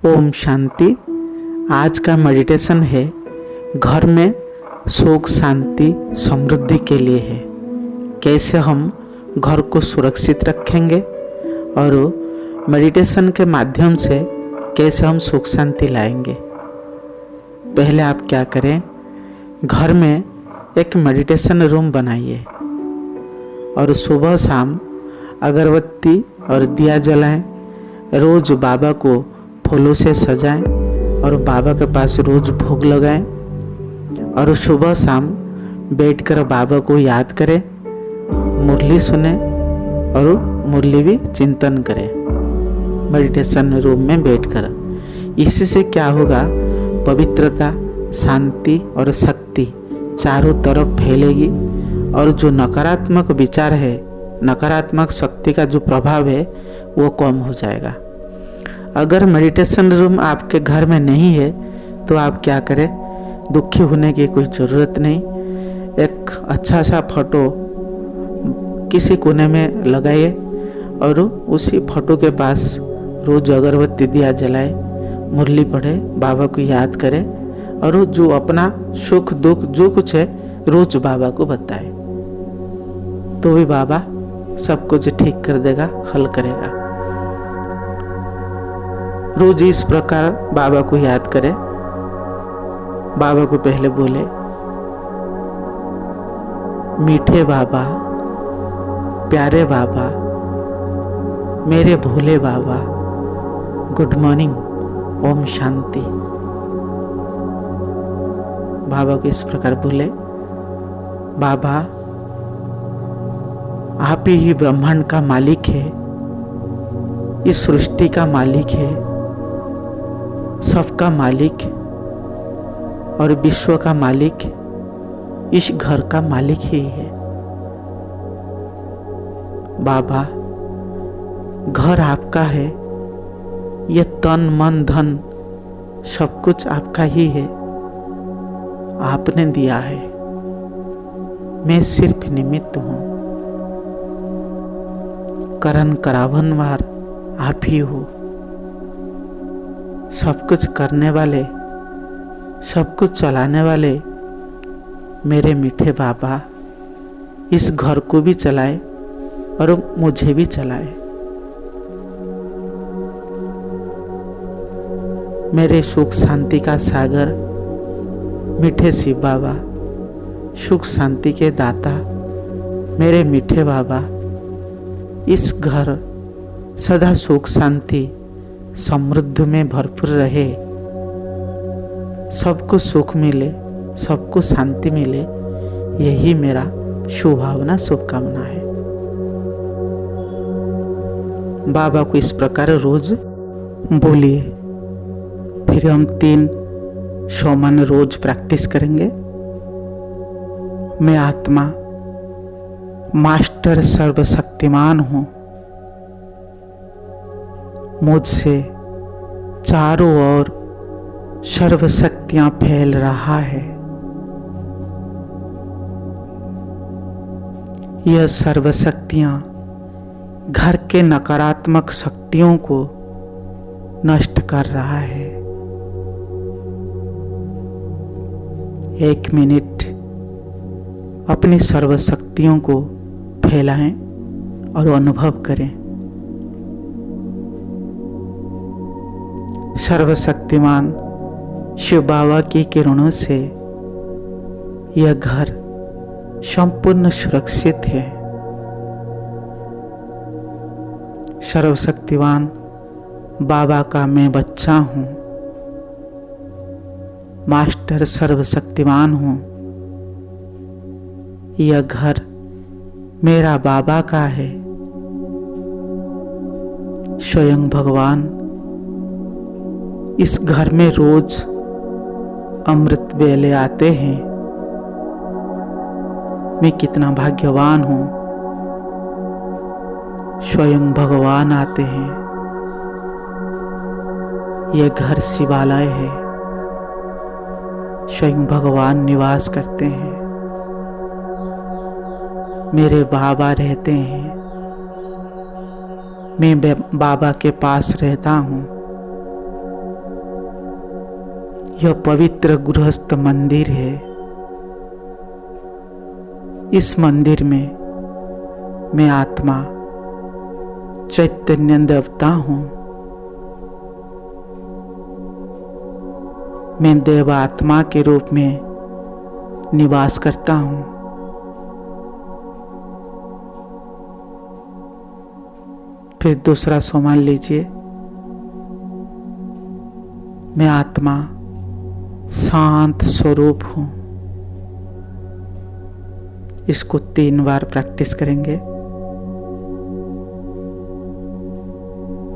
ओम शांति। आज का मेडिटेशन है घर में सुख शांति समृद्धि के लिए है। कैसे हम घर को सुरक्षित रखेंगे और मेडिटेशन के माध्यम से कैसे हम सुख शांति लाएंगे। पहले आप क्या करें, घर में एक मेडिटेशन रूम बनाइए और सुबह शाम अगरबत्ती और दिया जलाएं। रोज़ बाबा को फूलों से सजाएं और बाबा के पास रोज़ भोग लगाएं और सुबह शाम बैठकर बाबा को याद करें, मुरली सुने और मुरली भी चिंतन करें मेडिटेशन रूम में बैठकर। इसी से क्या होगा, पवित्रता, शांति और शक्ति चारों तरफ फैलेगी और जो नकारात्मक विचार है, नकारात्मक शक्ति का जो प्रभाव है वो कम हो जाएगा। अगर मेडिटेशन रूम आपके घर में नहीं है तो आप क्या करें, दुखी होने की कोई ज़रूरत नहीं। एक अच्छा सा फोटो किसी कोने में लगाइए और उसी फोटो के पास रोज़ अगरबत्ती दिया जलाए, मुरली पढ़े, बाबा को याद करें और जो अपना सुख दुख जो कुछ है रोज़ बाबा को बताए, तो भी बाबा सब कुछ ठीक कर देगा, हल करेगा। रोज इस प्रकार बाबा को याद करें। बाबा को पहले बोले, मीठे बाबा, प्यारे बाबा, मेरे भोले बाबा, गुड मॉर्निंग, ओम शांति। बाबा को इस प्रकार बोले, बाबा आप ही ब्रह्मांड का मालिक है, इस सृष्टि का मालिक है, सबका मालिक और विश्व का मालिक, इस घर का मालिक ही है। बाबा घर आपका है, ये तन मन धन सब कुछ आपका ही है, आपने दिया है, मैं सिर्फ निमित्त हूँ। करन करावनवार आप ही हो, सब कुछ करने वाले, सब कुछ चलाने वाले मेरे मीठे बाबा इस घर को भी चलाए और मुझे भी चलाए। मेरे सुख शांति का सागर मीठे शिव बाबा, सुख शांति के दाता मेरे मीठे बाबा, इस घर सदा सुख शांति समृद्ध में भरपूर रहे, सबको सुख मिले, सबको शांति मिले, यही मेरा शुभभावना शुभकामना है। बाबा को इस प्रकार रोज बोलिए। फिर हम 3 सोमन रोज प्रैक्टिस करेंगे। मैं आत्मा मास्टर सर्वशक्तिमान हूँ, मुझसे चारों ओर सर्वशक्तियां फैल रहा है। यह सर्वशक्तियां घर के नकारात्मक शक्तियों को नष्ट कर रहा है। 1 मिनट अपनी सर्वशक्तियों को फैलाएं और अनुभव करें। सर्वशक्तिमान शिव बाबा की किरणों से यह घर संपूर्ण सुरक्षित है। सर्वशक्तिमान बाबा का मैं बच्चा हूँ, मास्टर सर्वशक्तिमान हूँ। यह घर मेरा बाबा का है। स्वयं भगवान इस घर में रोज अमृत वेले आते हैं। मैं कितना भाग्यवान हूँ, स्वयं भगवान आते हैं। यह घर शिवालय है, स्वयं भगवान निवास करते हैं। मेरे बाबा रहते हैं, मैं बाबा के पास रहता हूँ। यह पवित्र गृहस्थ मंदिर है। इस मंदिर में मैं आत्मा चैतन्य देवता हूं। मैं देवात्मा के रूप में निवास करता हूं। फिर दूसरा सोमान लीजिए। मैं आत्मा शांत स्वरूप हूं। इसको 3 बार प्रैक्टिस करेंगे।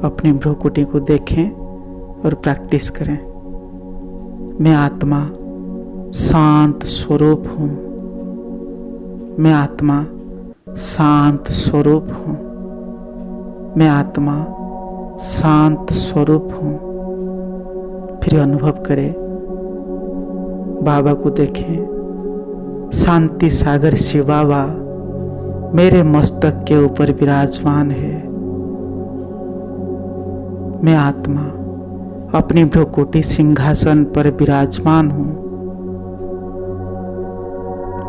अपनी भ्रूकुटी को देखें और प्रैक्टिस करें। मैं आत्मा शांत स्वरूप हूं। मैं आत्मा शांत स्वरूप हूं। मैं आत्मा शांत स्वरूप हूं। फिर अनुभव करें। बाबा को देखें। शांति सागर शिव बाबा मेरे मस्तक के ऊपर विराजमान है। मैं आत्मा अपनी भ्रूकुटी सिंहासन पर विराजमान हूं।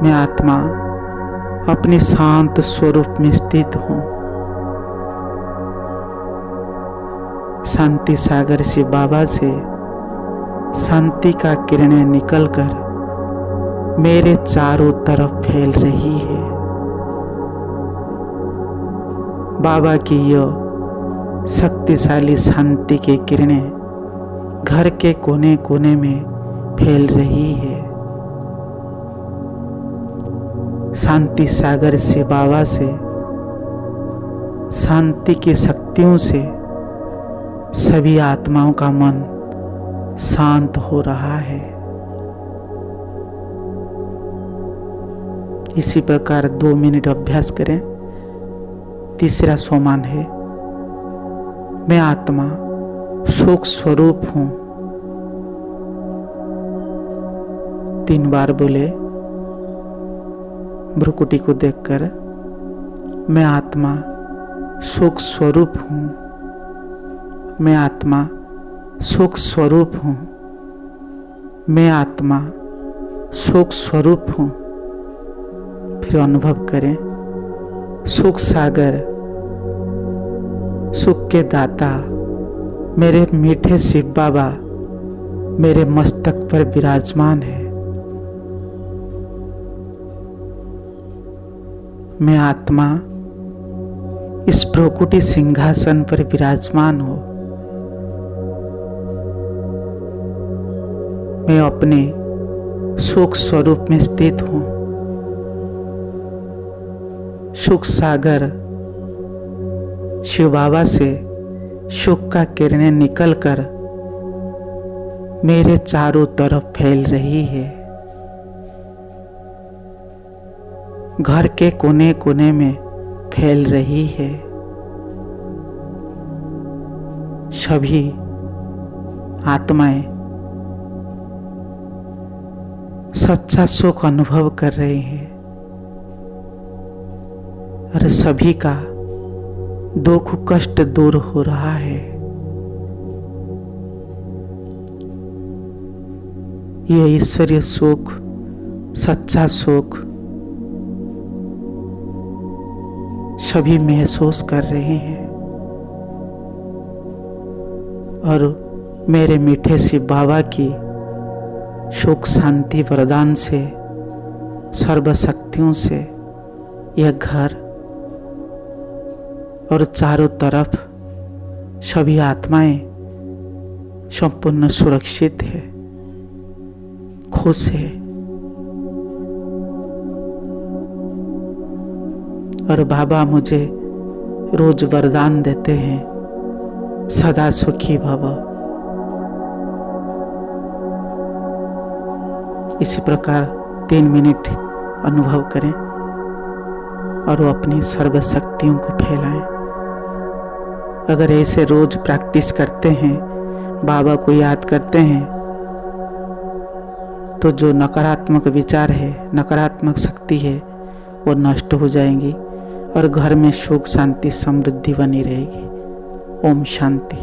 मैं आत्मा अपनी शांत स्वरूप में स्थित हूं। शांति सागर शिव बाबा से शांति का किरणें निकलकर मेरे चारों तरफ फैल रही है। बाबा की यह शक्तिशाली शांति की किरणें घर के कोने कोने में फैल रही है। शांति सागर से बाबा से शांति की शक्तियों से सभी आत्माओं का मन शांत हो रहा है। इसी प्रकार 2 मिनट अभ्यास करें। तीसरा सोमान है। मैं आत्मा सुख स्वरूप हूं। 3 बार बोले भ्रूकुटी को देखकर। मैं आत्मा सुख स्वरूप हूं। मैं आत्मा सुख स्वरूप हूं। मैं आत्मा सुख स्वरूप हूं। फिर अनुभव करें। सुख सागर सुख के दाता मेरे मीठे शिव बाबा मेरे मस्तक पर विराजमान है। मैं आत्मा इस भ्रूकुटी सिंहासन पर विराजमान हूं। मैं अपने सुख स्वरूप में स्थित हूं। सुख सागर शिव बाबा से सुख का किरणें निकलकर मेरे चारों तरफ फैल रही है। घर के कोने कोने में फैल रही है। सभी आत्माएं सच्चा सुख अनुभव कर रहे हैं और सभी का दुख कष्ट दूर हो रहा है। यह ईश्वरीय सुख, सच्चा सुख सभी महसूस कर रहे हैं और मेरे मीठे शिव बाबा की सुख शांति वरदान से, सर्वशक्तियों से यह घर और चारों तरफ सभी आत्माएं संपूर्ण सुरक्षित है, खुश है। और बाबा मुझे रोज वरदान देते हैं, सदा सुखी भव। इसी प्रकार 3 मिनट अनुभव करें और वो अपनी सर्वशक्तियों को फैलाएं। अगर ऐसे रोज प्रैक्टिस करते हैं, बाबा को याद करते हैं, तो जो नकारात्मक विचार है, नकारात्मक शक्ति है, वो नष्ट हो जाएंगी और घर में सुख शांति समृद्धि बनी रहेगी। ओम शांति।